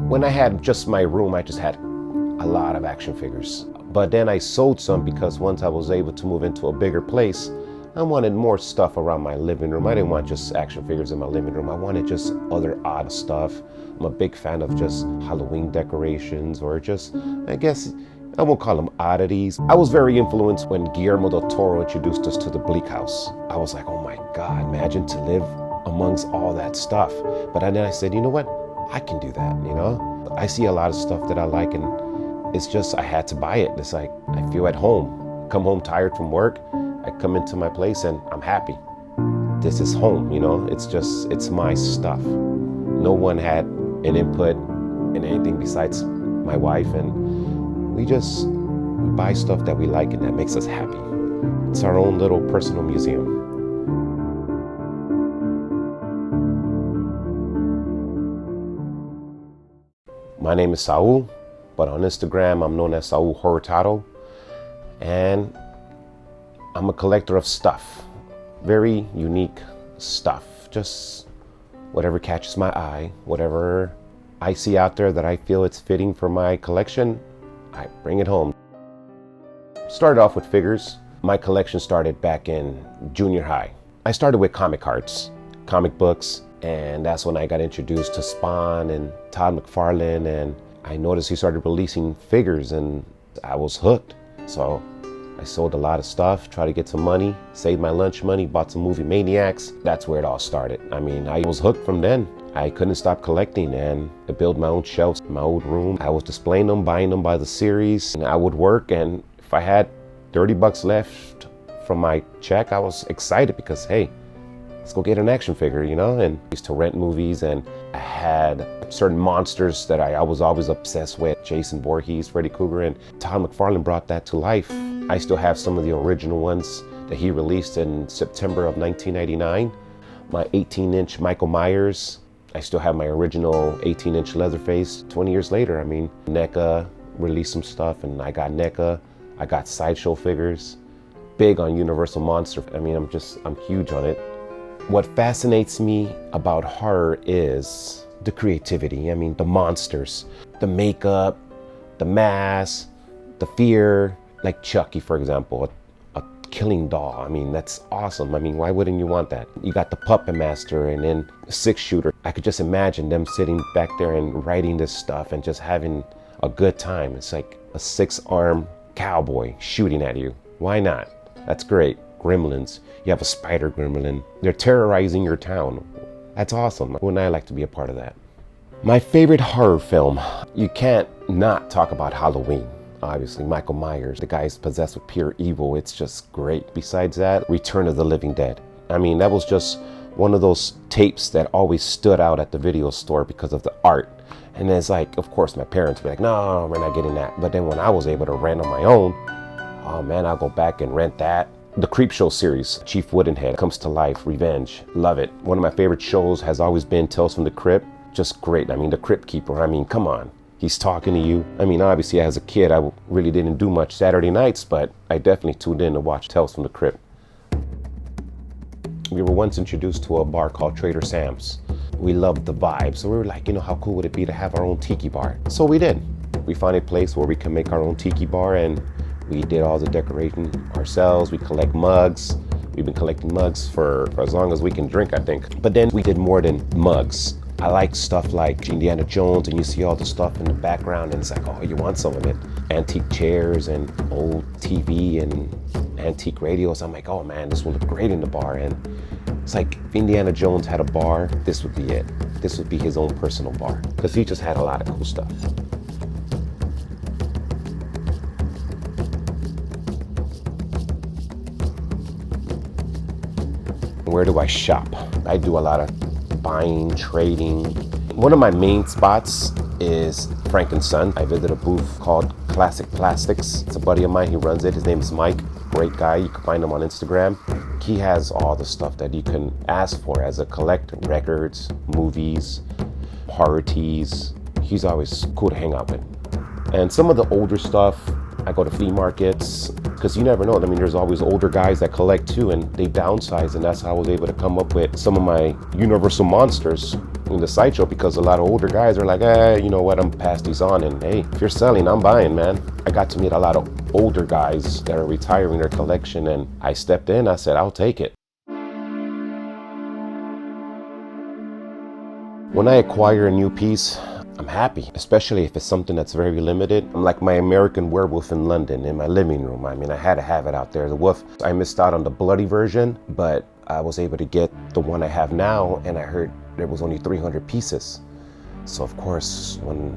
When I had just my room, I just had a lot of action figures. But then I sold some because once I was able to move into a bigger place, I wanted more stuff around my living room. I didn't want just action figures in my living room. I wanted just other odd stuff. I'm a big fan of just Halloween decorations, or just, I guess, I won't call them oddities. I was very influenced when Guillermo del Toro introduced us to the Bleak house. I was like, oh my God, imagine to live amongst all that stuff. But then I said, you know what? I can do that, you know? I see a lot of stuff that I like, and it's just, I had to buy it. It's like, I feel at home. Come home tired from work, I come into my place and I'm happy. This is home, you know? It's just, it's my stuff. No one had an input in anything besides my wife, and we buy stuff that we like and that makes us happy. It's our own little personal museum. My name is Saul, but on Instagram I'm known as Saul Horrortado, and I'm a collector of stuff. Very unique stuff. Just whatever catches my eye, whatever I see out there that I feel it's fitting for my collection, I bring it home. Started off with figures. My collection started back in junior high. I started with comic cards, comic books, and that's when I got introduced to Spawn and Todd McFarlane, and I noticed he started releasing figures and I was hooked. So I sold a lot of stuff, tried to get some money, saved my lunch money, bought some movie maniacs. That's where it all started. I mean, I was hooked from then. I couldn't stop collecting, and I built my own shelves in my old room. I was displaying them, buying them by the series, and I would work, and if I had 30 bucks left from my check, I was excited because, hey, let's go get an action figure, you know? And I used to rent movies, and I had certain monsters that I was always obsessed with. Jason Voorhees, Freddy Krueger, and Todd McFarlane brought that to life. I still have some of the original ones that he released in September of 1999. My 18-inch Michael Myers. I still have my original 18-inch Leatherface 20 years later. I mean, NECA released some stuff, and I got NECA. I got Sideshow figures. Big on Universal Monster. I mean, I'm huge on it. What fascinates me about horror is the creativity. I mean, the monsters, the makeup, the masks, the fear. Like Chucky, for example, a killing doll. I mean, that's awesome. I mean, why wouldn't you want that? You got the Puppet Master, and then the six shooter. I could just imagine them sitting back there and writing this stuff and just having a good time. It's like a 6-armed cowboy shooting at you. Why not? That's great. Gremlins. You have a spider gremlin. They're terrorizing your town. That's awesome. Wouldn't I like to be a part of that? My favorite horror film. You can't not talk about Halloween. Obviously, Michael Myers, the guy's possessed with pure evil. It's just great. Besides that, Return of the Living Dead. I mean, that was just one of those tapes that always stood out at the video store because of the art. And it's like, of course, my parents would be like, no, we're not getting that. But then when I was able to rent on my own, oh man, I'll go back and rent that. The Creepshow series, Chief Woodenhead, comes to life, Revenge, love it. One of my favorite shows has always been Tales from the Crypt, just great. I mean, the Crypt Keeper, I mean, come on. He's talking to you. I mean, obviously, as a kid, I really didn't do much Saturday nights, but I definitely tuned in to watch Tales from the Crypt. We were once introduced to a bar called Trader Sam's. We loved the vibe, so we were like, you know, how cool would it be to have our own tiki bar? So we did. We found a place where we can make our own tiki bar, and we did all the decorating ourselves. We collect mugs. We've been collecting mugs for as long as we can drink, I think. But then we did more than mugs. I like stuff like Indiana Jones, and you see all the stuff in the background, and it's like, oh, you want some of it. Antique chairs and old TV and antique radios. I'm like, oh man, this will look great in the bar. And it's like, if Indiana Jones had a bar, this would be it. This would be his own personal bar, because he just had a lot of cool stuff. Where do I shop? I do a lot of buying, trading. One of my main spots is Frank & Son. I visit a booth called Classic Plastics. It's a buddy of mine, he runs it. His name is Mike, great guy. You can find him on Instagram. He has all the stuff that you can ask for as a collector. Records, movies, horror tees. He's always cool to hang out with. And some of the older stuff, I go to flea markets. because you never know. I mean, there's always older guys that collect too, and they downsize, and that's how I was able to come up with some of my Universal monsters in the sideshow, because a lot of older guys are like, you know what, I'm pass these on, and hey, if you're selling, I'm buying, man. I got to meet a lot of older guys that are retiring their collection, and I stepped in, I said, I'll take it. When I acquire a new piece, I'm happy, especially if it's something that's very limited. I'm like my American Werewolf in London in my living room. I mean, I had to have it out there. The wolf, I missed out on the bloody version, but I was able to get the one I have now, and I heard there was only 300 pieces. So of course, when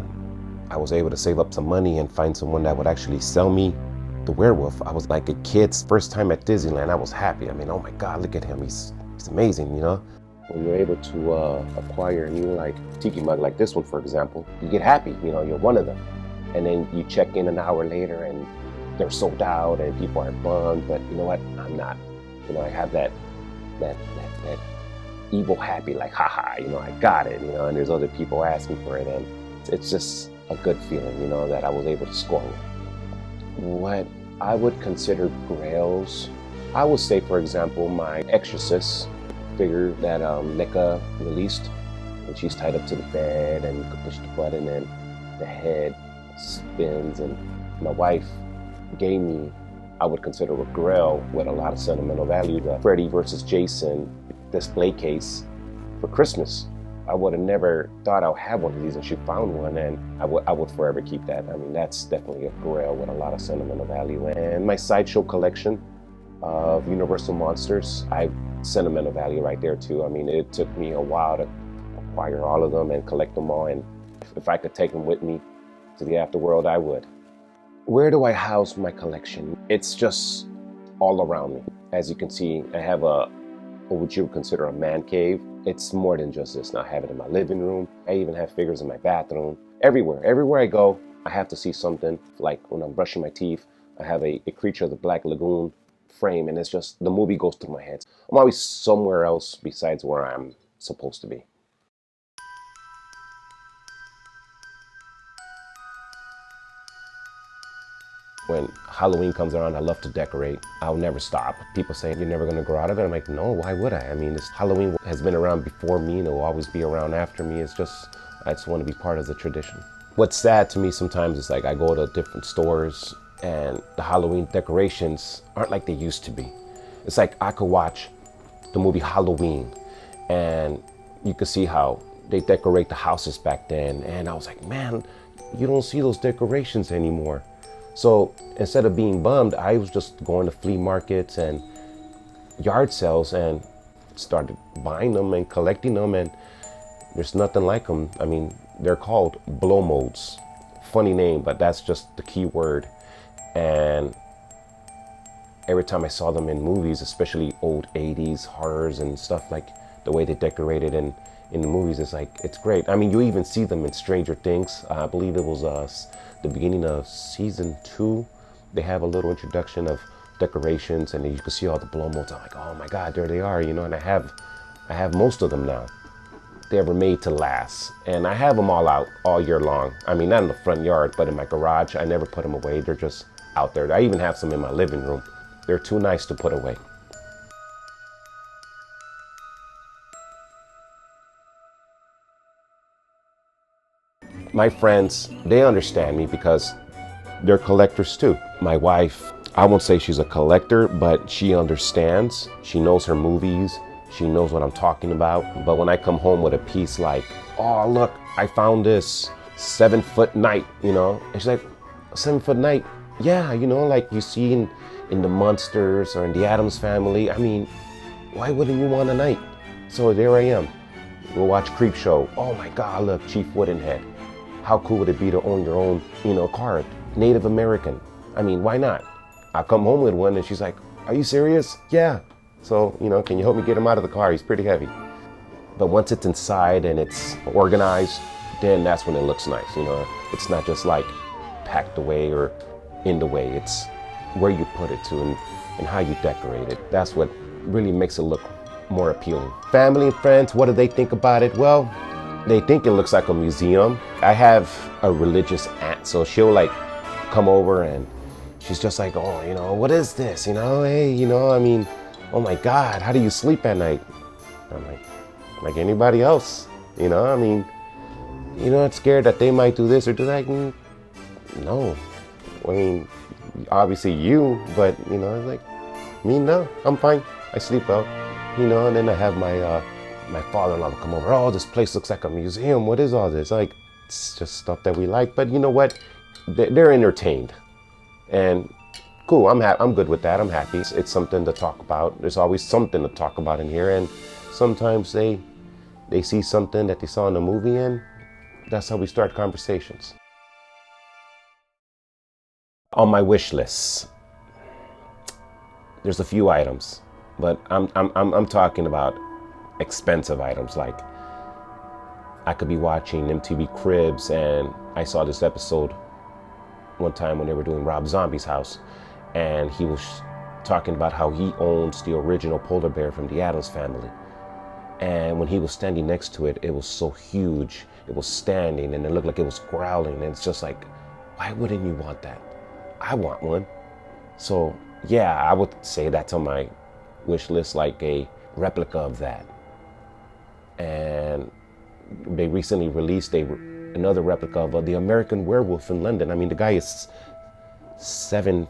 I was able to save up some money and find someone that would actually sell me the werewolf, I was like a kid's first time at Disneyland. I was happy. I mean, oh my God, look at him. He's amazing, you know? When you're able to acquire a new like tiki mug like this one, for example, you get happy, you know, you're one of them. And then you check in an hour later and they're sold out and people are bummed, but you know what, I'm not. You know, I have that evil happy, like, haha, you know, I got it, you know, and there's other people asking for it, and it's just a good feeling, you know, that I was able to score with. What I would consider grails, I would say, for example, my Exorcist figure that Nika released, and she's tied up to the bed and you can push the button and the head spins, and my wife gave me, I would consider a grail with a lot of sentimental value, the Freddy versus Jason display case for Christmas. I would have never thought I'd have one of these, and she found one, and I would forever keep that. I mean, that's definitely a grail with a lot of sentimental value. And my sideshow collection of Universal monsters, sentimental value right there too. I mean, it took me a while to acquire all of them and collect them all, and if I could take them with me to the afterworld, I would. Where do I house my collection? It's just all around me. As you can see, I have what you would consider a man cave. It's more than just this. Now I have it in my living room. I even have figures in my bathroom. Everywhere I go, I have to see something. Like when I'm brushing my teeth, I have a Creature of the Black Lagoon frame, and it's just, the movie goes through my head. I'm always somewhere else besides where I'm supposed to be. When Halloween comes around, I love to decorate. I'll never stop. People say, you're never gonna grow out of it. I'm like, no, why would I? I mean, Halloween has been around before me, and it will always be around after me. It's just, I just want to be part of the tradition. What's sad to me sometimes is like I go to different stores and the Halloween decorations aren't like they used to be. It's like I could watch the movie Halloween and you could see how they decorate the houses back then, and I was like, man, you don't see those decorations anymore. So instead of being bummed, I was just going to flea markets and yard sales and started buying them and collecting them, and there's nothing like them. I mean, they're called blow molds. Funny name, but that's just the key word. And every time I saw them in movies, especially old 80s horrors and stuff, like the way they decorated in the movies, it's like, it's great. I mean, you even see them in Stranger Things. I believe it was the beginning of season 2. They have a little introduction of decorations, and you can see all the blow molds. I'm like, oh my God, there they are, you know. And I have most of them now. They were made to last, and I have them all out all year long. I mean, not in the front yard, but in my garage. I never put them away. They're just out there. I even have some in my living room. They're too nice to put away. My friends, they understand me because they're collectors too. My wife, I won't say she's a collector, but she understands. She knows her movies. She knows what I'm talking about. But when I come home with a piece like, oh, look, I found this 7-foot knight, you know, and she's like, 7-foot knight? Yeah, you know, like you see in the Monsters or in the Addams Family. I mean, why wouldn't you want a knight? So there I am. We'll watch Creepshow. Oh my God, look, Chief Woodenhead. How cool would it be to own your own, you know, card? Native American. I mean, why not? I come home with one and she's like, are you serious? Yeah. So, you know, can you help me get him out of the car? He's pretty heavy. But once it's inside and it's organized, then that's when it looks nice, you know. It's not just like packed away or in the way. It's where you put it to and how you decorate it. That's what really makes it look more appealing. Family and friends, what do they think about it? Well, they think it looks like a museum. I have a religious aunt, so she'll like come over and she's just like, oh, what is this? Hey, I mean, oh my God, how do you sleep at night? I'm like anybody else, I mean, you're not scared that they might do this or do that? No. I mean, obviously you, but, like, me, no, I'm fine. I sleep well, and then I have my father-in-law come over. Oh, this place looks like a museum. What is all this? Like, it's just stuff that we like. But you know what? They're entertained. And cool, I'm good with that. I'm happy. It's something to talk about. There's always something to talk about in here. And sometimes they see something that they saw in the movie, and that's how we start conversations. On my wish list, there's a few items, but I'm talking about expensive items. Like, I could be watching MTV Cribs, and I saw this episode one time when they were doing Rob Zombie's house, and he was talking about how he owns the original polar bear from the Addams Family. And when he was standing next to it, it was so huge. It was standing, and it looked like it was growling. And it's just like, why wouldn't you want that? I want one. So yeah, I would say that's on my wish list, like a replica of that. And they recently released another replica of the American Werewolf in London. I mean, the guy is 7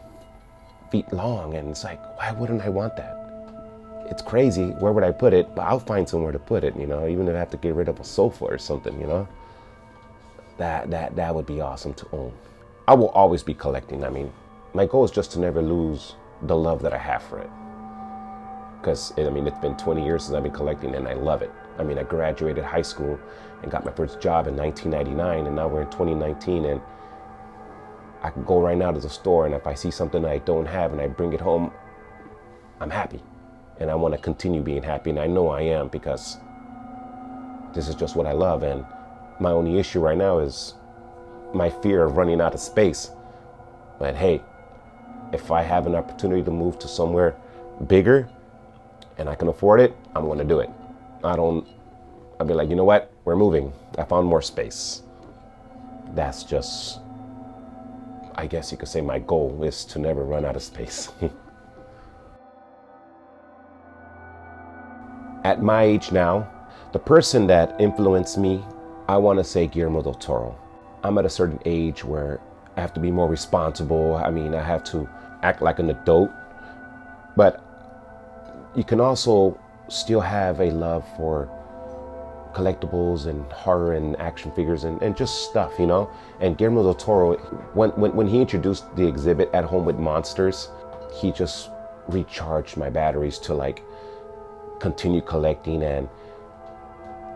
feet long, and it's like, why wouldn't I want that? It's crazy. Where would I put it? But I'll find somewhere to put it, even if I have to get rid of a sofa or something, That would be awesome to own. I will always be collecting. I mean, my goal is just to never lose the love that I have for it. Because, it's been 20 years since I've been collecting, and I love it. I mean, I graduated high school and got my first job in 1999, and now we're in 2019, and I can go right now to the store, and if I see something that I don't have and I bring it home, I'm happy. And I want to continue being happy, and I know I am, because this is just what I love. And my only issue right now is my fear of running out of space. But hey, if I have an opportunity to move to somewhere bigger and I can afford it, I'm going to do it. I'll be like, you know what? We're moving. I found more space. That's just, I guess you could say, my goal is to never run out of space. At my age now, the person that influenced me, I want to say Guillermo del Toro. I'm at a certain age where I have to be more responsible. I mean, I have to act like an adult, but you can also still have a love for collectibles and horror and action figures and just stuff, And Guillermo del Toro, when he introduced the exhibit At Home with Monsters, he just recharged my batteries to like continue collecting. And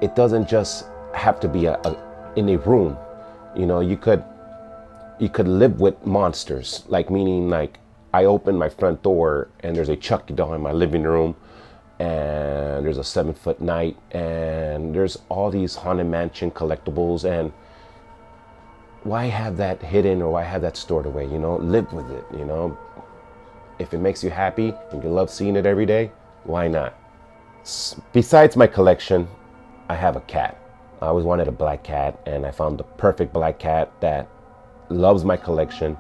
it doesn't just have to be in a room. You could live with monsters, like, meaning like I open my front door and there's a Chucky doll in my living room, and there's a 7-foot night, and there's all these Haunted Mansion collectibles. And why have that hidden, or why have that stored away? Live with it. If it makes you happy and you love seeing it every day, why not? Besides my collection, I have a cat. I always wanted a black cat, and I found the perfect black cat that loves my collection.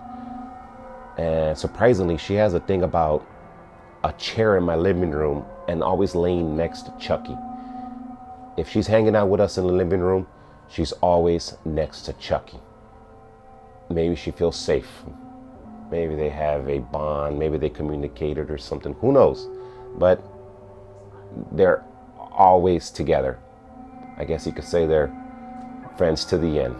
And surprisingly, she has a thing about a chair in my living room and always laying next to Chucky. If she's hanging out with us in the living room, she's always next to Chucky. Maybe she feels safe. Maybe they have a bond. Maybe they communicated or something. Who knows? But they're always together. I guess you could say they're friends to the end.